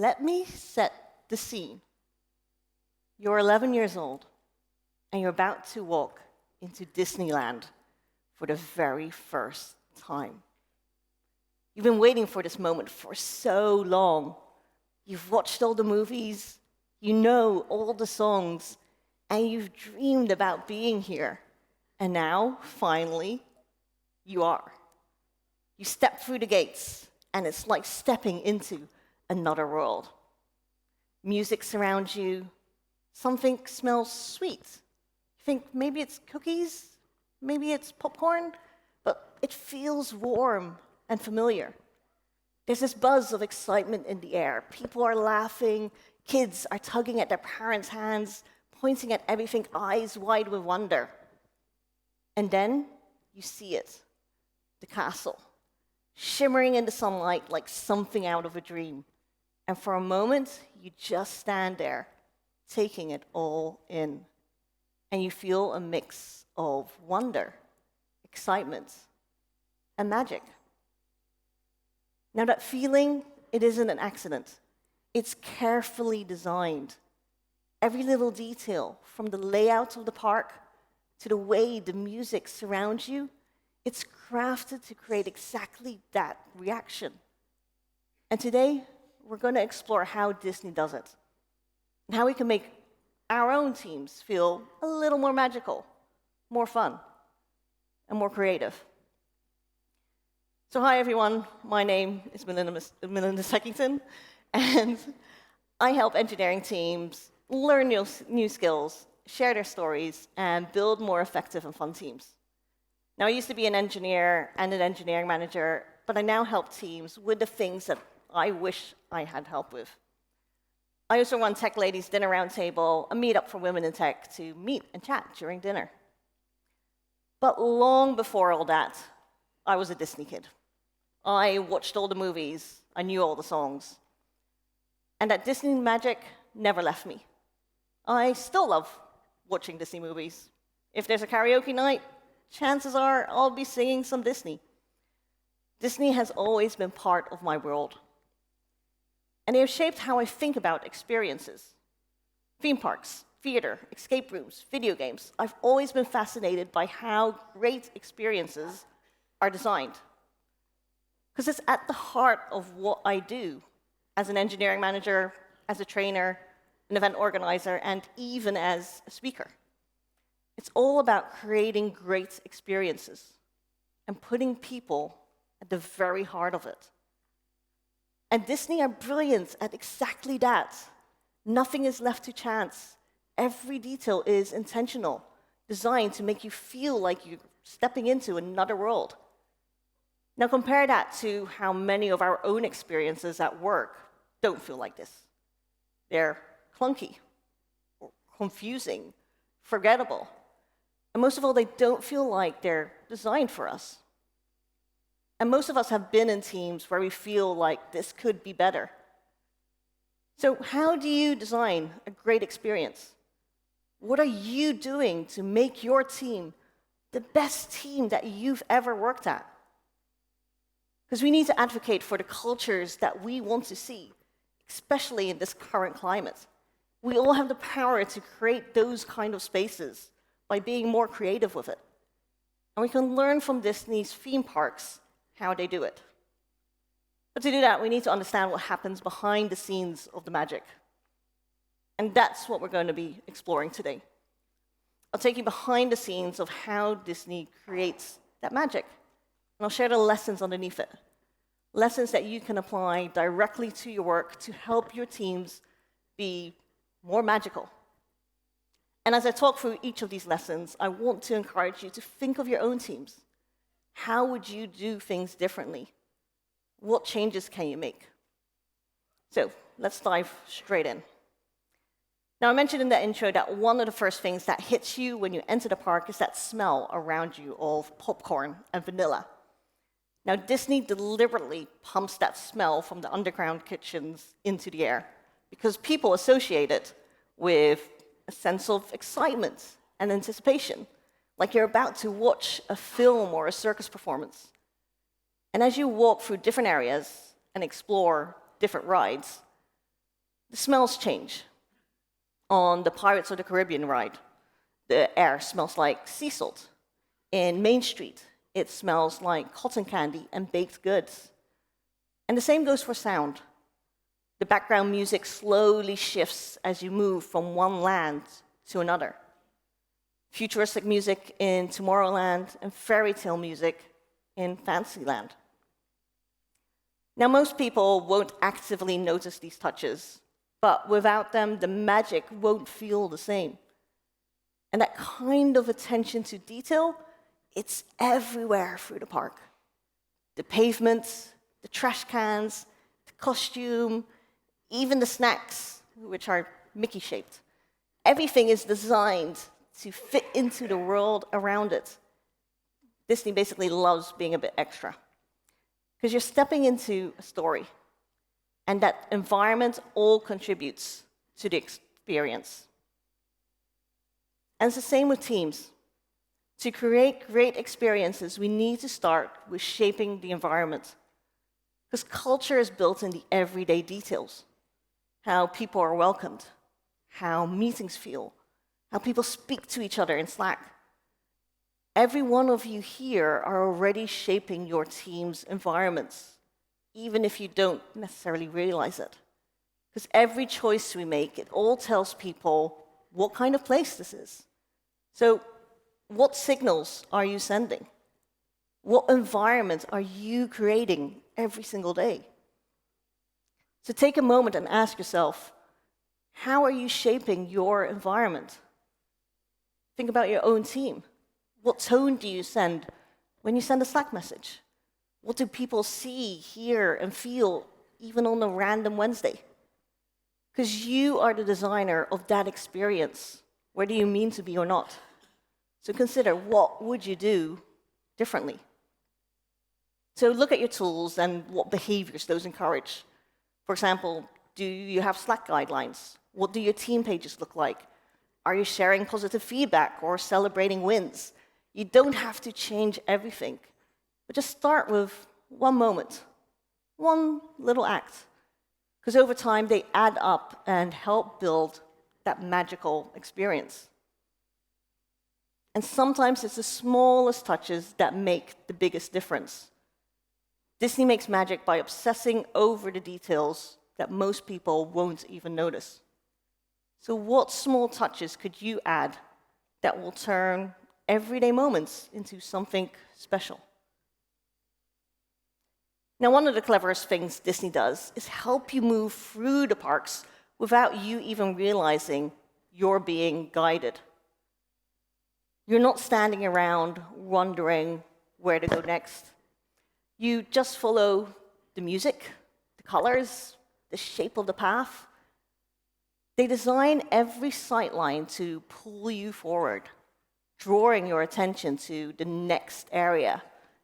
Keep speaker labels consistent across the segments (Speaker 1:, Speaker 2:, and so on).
Speaker 1: let me set the scene. You're 11 years old, and you're about to walk into Disneyland for the very first time. You've been waiting for this moment for so long. You've watched all the movies, you know all the songs, and you've dreamed about being here. And now, finally, you are. You step through the gates, and it's like stepping into another world. Music surrounds you. Something smells sweet. You think maybe it's cookies, maybe it's popcorn, but it feels warm and familiar. There's this buzz of excitement in the air. People are laughing. Kids are tugging at their parents' hands, pointing at everything, eyes wide with wonder. And then you see it, the castle, shimmering in the sunlight like something out of a dream. And for a moment, you just stand there, taking it all in. And you feel a mix of wonder, excitement, and magic. Now that feeling, it isn't an accident. It's carefully designed. Every little detail, from the layout of the park to the way the music surrounds you, it's crafted to create exactly that reaction. And today, we're going to explore how Disney does it, and how we can make our own teams feel a little more magical, more fun, and more creative. So hi, everyone. My name is Melinda Seckington, and I help engineering teams learn new skills, share their stories, and build more effective and fun teams. Now, I used to be an engineer and an engineering manager, but I now help teams with the things that I wish I had help with. I also run Tech Ladies Dinner Roundtable, a meetup for women in tech to meet and chat during dinner. But long before all that, I was a Disney kid. I watched all the movies, I knew all the songs. And that Disney magic never left me. I still love watching Disney movies. If there's a karaoke night, chances are I'll be singing some Disney. Disney has always been part of my world. And they have shaped how I think about experiences. Theme parks, theater, escape rooms, video games. I've always been fascinated by how great experiences are designed. Because it's at the heart of what I do as an engineering manager, as a trainer, an event organizer, and even as a speaker. It's all about creating great experiences and putting people at the very heart of it. And Disney are brilliant at exactly that. Nothing is left to chance. Every detail is intentional, designed to make you feel like you're stepping into another world. Now compare that to how many of our own experiences at work don't feel like this. They're clunky, or confusing, forgettable. And most of all, they don't feel like they're designed for us. And most of us have been in teams where we feel like this could be better. So how do you design a great experience? What are you doing to make your team the best team that you've ever worked at? Because we need to advocate for the cultures that we want to see, especially in this current climate. We all have the power to create those kind of spaces by being more creative with it. And we can learn from Disney's theme parks how they do it. But to do that, we need to understand what happens behind the scenes of the magic. And that's what we're going to be exploring today. I'll take you behind the scenes of how Disney creates that magic. And I'll share the lessons underneath it. Lessons that you can apply directly to your work to help your teams be more magical. And as I talk through each of these lessons, I want to encourage you to think of your own teams. How would you do things differently? What changes can you make? So let's dive straight in. Now, I mentioned in the intro that one of the first things that hits you when you enter the park is that smell around you of popcorn and vanilla. Now, Disney deliberately pumps that smell from the underground kitchens into the air because people associate it with a sense of excitement and anticipation, like you're about to watch a film or a circus performance. And as you walk through different areas and explore different rides, The smells change. On the Pirates of the Caribbean ride, the air smells like sea salt. In Main Street, it smells like cotton candy and baked goods. And the same goes for sound. The background music slowly shifts as you move from one land to another. Futuristic music in Tomorrowland and fairy tale music in Fantasyland. Now, most people won't actively notice these touches, but without them, the magic won't feel the same. And that kind of attention to detail, it's everywhere through the park. The pavements, the trash cans, the costume, even the snacks, which are Mickey-shaped. Everything is designed to fit into the world around it. Disney basically loves being a bit extra, because you're stepping into a story, and that environment all contributes to the experience. And it's the same with teams. To create great experiences, we need to start with shaping the environment, because culture is built in the everyday details. How people are welcomed, how meetings feel, how people speak to each other in Slack. Every one of you here are already shaping your team's environments, even if you don't necessarily realize it. Because every choice we make, it all tells people what kind of place this is. So, what signals are you sending? What environment are you creating every single day? So take a moment and ask yourself, how are you shaping your environment? Think about your own team. What tone do you send when you send a Slack message? What do people see, hear, and feel, even on a random Wednesday? Because you are the designer of that experience, whether you mean to be or not. So consider, what would you do differently? So look at your tools and what behaviors those encourage. For example, do you have Slack guidelines? What do your team pages look like? Are you sharing positive feedback or celebrating wins? You don't have to change everything, but just start with one moment, one little act, because over time they add up and help build that magical experience. And sometimes it's the smallest touches that make the biggest difference. Disney makes magic by obsessing over the details that most people won't even notice. So what small touches could you add that will turn everyday moments into something special? Now, one of the cleverest things Disney does is help you move through the parks without you even realizing you're being guided. You're not standing around wondering where to go next. You just follow the music, the colors, the shape of the path. They design every sightline to pull you forward, drawing your attention to the next area,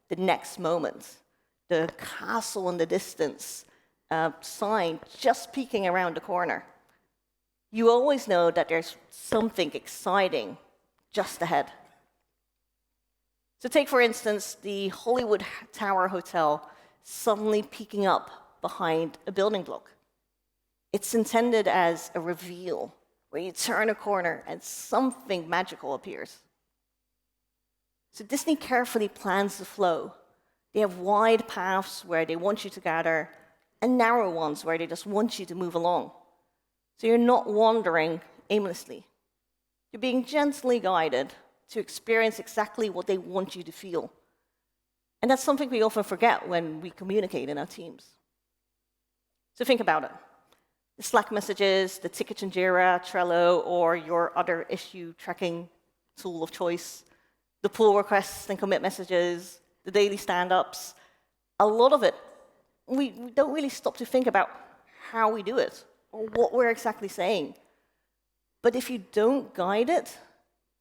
Speaker 1: the next moment, the castle in the distance, a sign just peeking around the corner. You always know that there's something exciting just ahead. So take, for instance, the Hollywood Tower Hotel suddenly peeking up behind a building block. It's intended as a reveal, where you turn a corner and something magical appears. So Disney carefully plans the flow. They have wide paths where they want you to gather, and narrow ones where they just want you to move along. So you're not wandering aimlessly. You're being gently guided to experience exactly what they want you to feel. And that's something we often forget when we communicate in our teams. So think about it. The Slack messages, the tickets in Jira, Trello, or your other issue tracking tool of choice, the pull requests and commit messages, the daily stand-ups, a lot of it, we don't really stop to think about how we do it or what we're exactly saying. But if you don't guide it,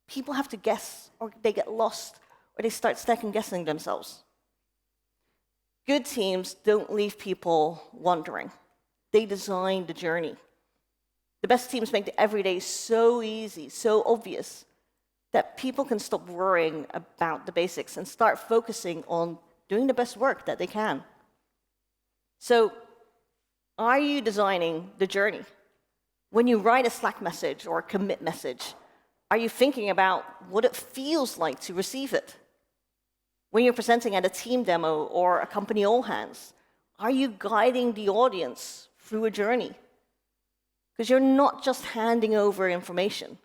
Speaker 1: people have to guess, or they get lost, or they start second-guessing themselves. Good teams don't leave people wondering. They design the journey. The best teams make the everyday so easy, so obvious, that people can stop worrying about the basics and start focusing on doing the best work that they can. So, are you designing the journey? When you write a Slack message or a commit message, are you thinking about what it feels like to receive it? When you're presenting at a team demo or a company all-hands, are you guiding the audience through a journey? Because you're not just handing over information.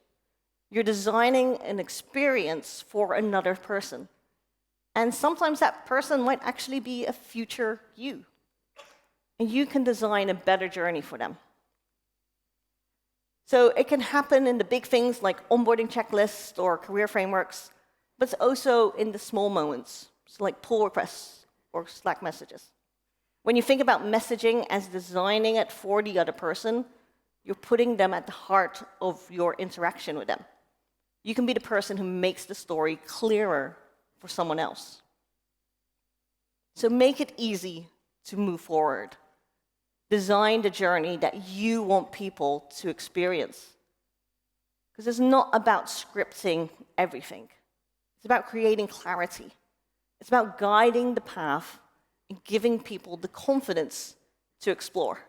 Speaker 1: You're designing an experience for another person. And sometimes that person might actually be a future you. And you can design a better journey for them. So it can happen in the big things like onboarding checklists or career frameworks, but also in the small moments, so like pull requests or Slack messages. When you think about messaging as designing it for the other person, you're putting them at the heart of your interaction with them. You can be the person who makes the story clearer for someone else. So make it easy to move forward. Design the journey that you want people to experience. Because it's not about scripting everything. It's about creating clarity. It's about guiding the path and giving people the confidence to explore.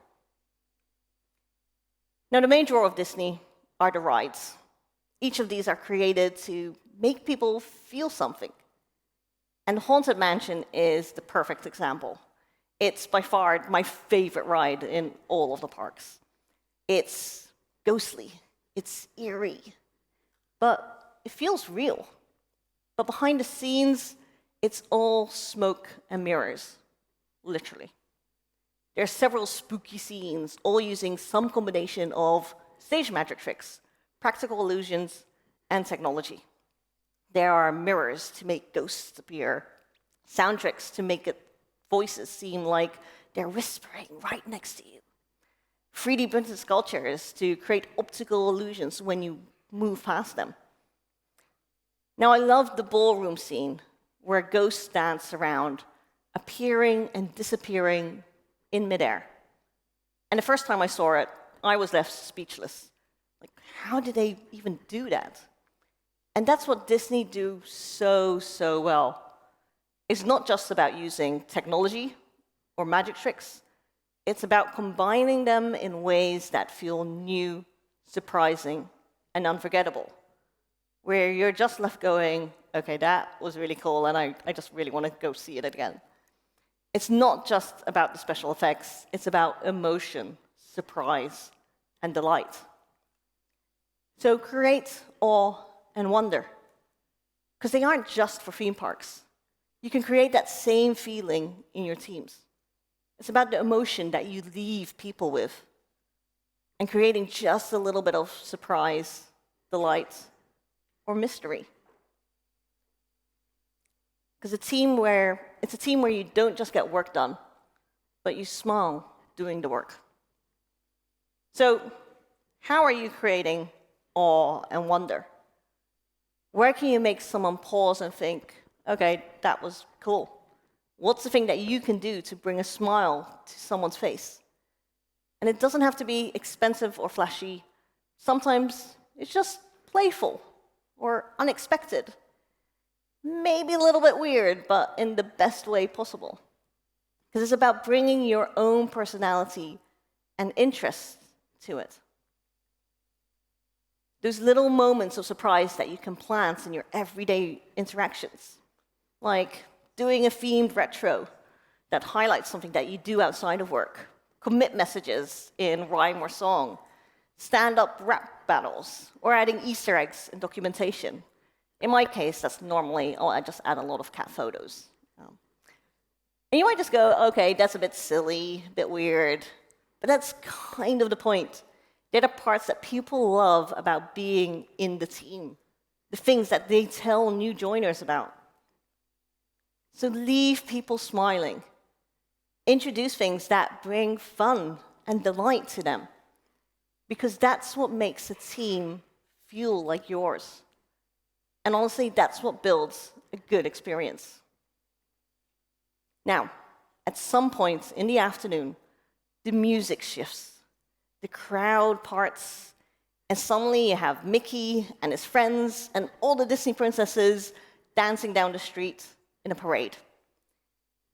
Speaker 1: Now, the main draw of Disney are the rides. Each of these are created to make people feel something. And Haunted Mansion is the perfect example. It's by far my favorite ride in all of the parks. It's ghostly, it's eerie, but it feels real. But behind the scenes, it's all smoke and mirrors, literally. There are several spooky scenes, all using some combination of stage magic tricks, practical illusions, and technology. There are mirrors to make ghosts appear, sound tricks to make voices seem like they're whispering right next to you, 3D printed sculptures to create optical illusions when you move past them. Now, I love the ballroom scene where ghosts dance around, appearing and disappearing in midair. And the first time I saw it, I was left speechless. Like, how did they even do that? And that's what Disney do so well. It's not just about using technology or magic tricks. It's about combining them in ways that feel new, surprising, and unforgettable, where you're just left going, okay, that was really cool, and I just really want to go see it again. It's not just about the special effects. It's about emotion, surprise, and delight. So create awe and wonder, because they aren't just for theme parks. You can create that same feeling in your teams. It's about the emotion that you leave people with and creating just a little bit of surprise, delight, or mystery. Because it's a team where you don't just get work done, but you smile doing the work. So how are you creating awe and wonder? Where can you make someone pause and think, okay, that was cool. What's the thing that you can do to bring a smile to someone's face? And it doesn't have to be expensive or flashy. Sometimes it's just playful or unexpected. Maybe a little bit weird, but in the best way possible. Because it's about bringing your own personality and interest to it. Those little moments of surprise that you can plant in your everyday interactions. Like doing a themed retro that highlights something that you do outside of work, commit messages in rhyme or song, stand-up rap battles, or adding Easter eggs in documentation. In my case, that's normally, I just add a lot of cat photos. And you might just go, okay, that's a bit silly, a bit weird, but that's kind of the point. They're the parts that people love about being in the team, the things that they tell new joiners about. So leave people smiling. Introduce things that bring fun and delight to them, because that's what makes a team feel like yours. And honestly, that's what builds a good experience. Now, at some point in the afternoon, the music shifts, the crowd parts, and suddenly you have Mickey and his friends and all the Disney princesses dancing down the street in a parade.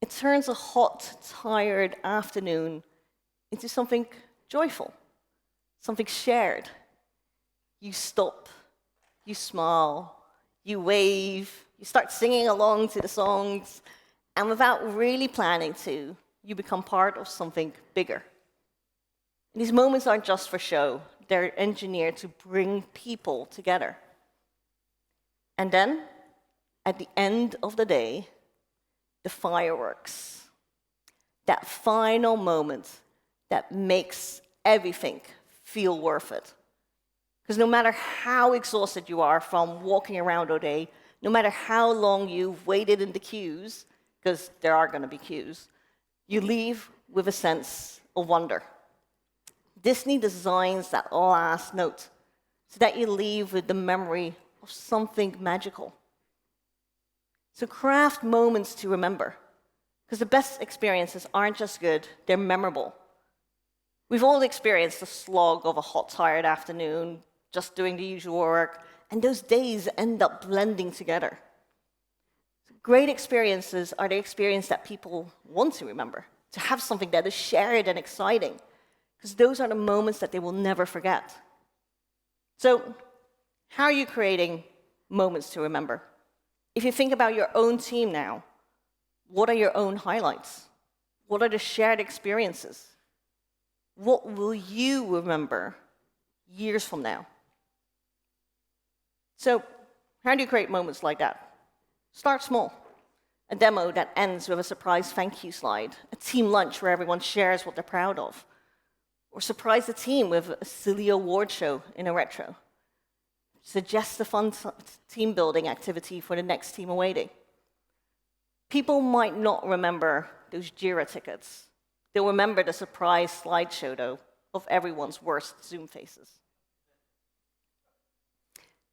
Speaker 1: It turns a hot, tired afternoon into something joyful, something shared. You stop, you smile, you wave, you start singing along to the songs, and without really planning to, you become part of something bigger. And these moments aren't just for show, they're engineered to bring people together. And then, at the end of the day, the fireworks. That final moment that makes everything feel worth it. Because no matter how exhausted you are from walking around all day, no matter how long you've waited in the queues, because there are going to be queues, you leave with a sense of wonder. Disney designs that last note so that you leave with the memory of something magical. So craft moments to remember, because the best experiences aren't just good, they're memorable. We've all experienced the slog of a hot, tired afternoon, just doing the usual work, and those days end up blending together. Great experiences are the experience that people want to remember, to have something that is shared and exciting, because those are the moments that they will never forget. So, how are you creating moments to remember? If you think about your own team now, what are your own highlights? What are the shared experiences? What will you remember years from now? So, how do you create moments like that? Start small. A demo that ends with a surprise thank you slide, a team lunch where everyone shares what they're proud of, or surprise the team with a silly award show in a retro. Suggest a fun team building activity for the next team awaiting. People might not remember those Jira tickets. They'll remember the surprise slideshow, though, of everyone's worst Zoom faces.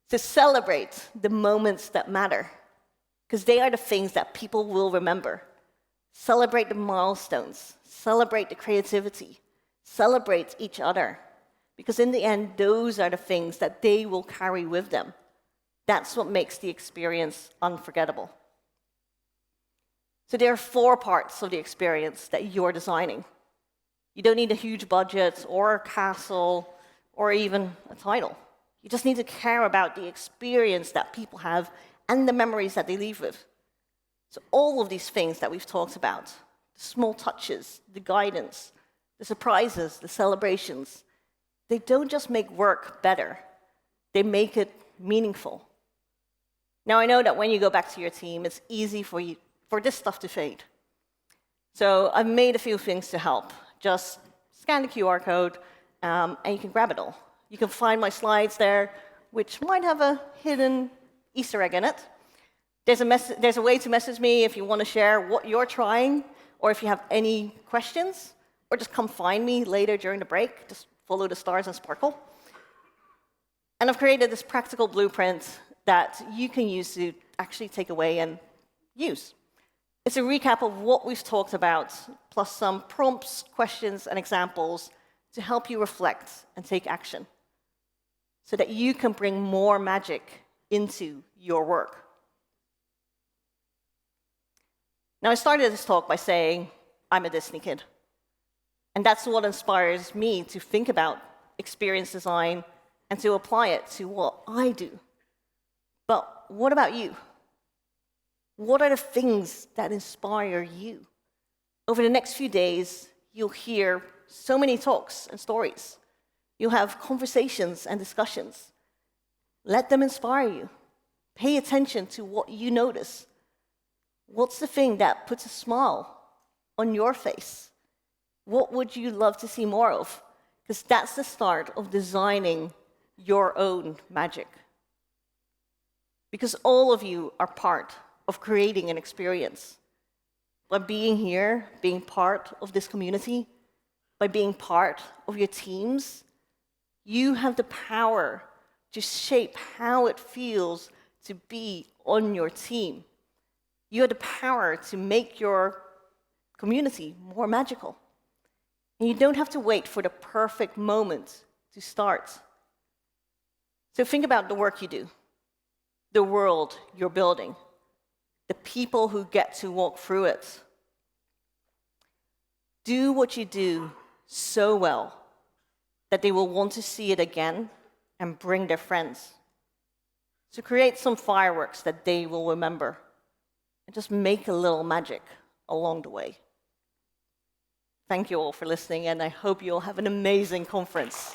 Speaker 1: To celebrate the moments that matter, because they are the things that people will remember. Celebrate the milestones, celebrate the creativity, celebrate each other. Because in the end, those are the things that they will carry with them. That's what makes the experience unforgettable. So there are 4 parts of the experience that you're designing. You don't need a huge budget or a castle or even a title. You just need to care about the experience that people have and the memories that they leave with. So all of these things that we've talked about, the small touches, the guidance, the surprises, the celebrations, they don't just make work better, they make it meaningful. Now, I know that when you go back to your team, it's easy for this stuff to fade. So I've made a few things to help. Just scan the QR code, and you can grab it all. You can find my slides there, which might have a hidden Easter egg in it. There's a way to message me if you want to share what you're trying, or if you have any questions, or just come find me later during the break. Just follow the stars and sparkle. And I've created this practical blueprint that you can use to actually take away and use. It's a recap of what we've talked about, plus some prompts, questions, and examples to help you reflect and take action, so that you can bring more magic into your work. Now, I started this talk by saying, I'm a Disney kid. And that's what inspires me to think about experience design and to apply it to what I do. But what about you? What are the things that inspire you? Over the next few days, you'll hear so many talks and stories. You'll have conversations and discussions. Let them inspire you. Pay attention to what you notice. What's the thing that puts a smile on your face? What would you love to see more of? Because that's the start of designing your own magic. Because all of you are part of creating an experience. By being here, being part of this community, by being part of your teams, you have the power to shape how it feels to be on your team. You have the power to make your community more magical. And you don't have to wait for the perfect moment to start. So think about the work you do, the world you're building, the people who get to walk through it. Do what you do so well that they will want to see it again and bring their friends. So create some fireworks that they will remember, and just make a little magic along the way. Thank you all for listening, and I hope you all have an amazing conference.